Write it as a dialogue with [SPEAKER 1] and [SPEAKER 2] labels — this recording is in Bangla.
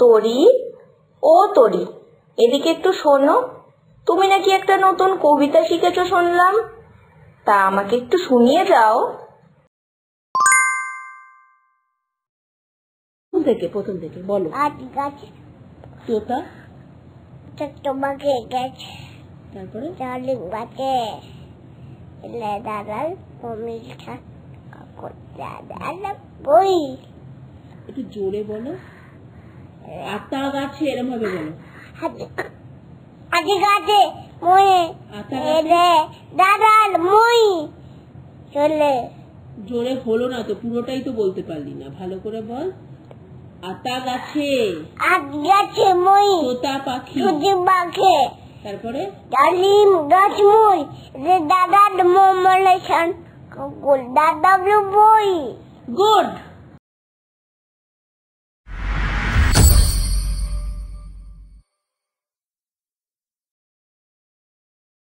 [SPEAKER 1] তরি ও তরি, এদিকে একটু শোনো। তুমি নাকি একটা নতুন কবিতা শিখেছো শুনলাম, তা আমাকে একটু শুনিয়ে যাও। প্রথম থেকে বলো।
[SPEAKER 2] আজ গাছ
[SPEAKER 1] তোতা,
[SPEAKER 2] তোমাকে গেছে,
[SPEAKER 1] তারপরে
[SPEAKER 2] ডালিম গাছে দাদার বই।
[SPEAKER 1] একটু জোরে বলো। আতা গাছে, এরম ভাবে বলো।
[SPEAKER 2] আজ গাছে মই দাদার মই চলে।
[SPEAKER 1] জোরে হলো না তো, পুরোটাই তো বলতে পারলি না, ভালো করে বল। আতা গাছে,
[SPEAKER 2] আজ গাছে মই
[SPEAKER 1] তোতা পাখি,
[SPEAKER 2] পাখে,
[SPEAKER 1] তারপরে
[SPEAKER 2] ডালিম গাছ মই দাদার মমলেশন দাদার বই।
[SPEAKER 1] গুড।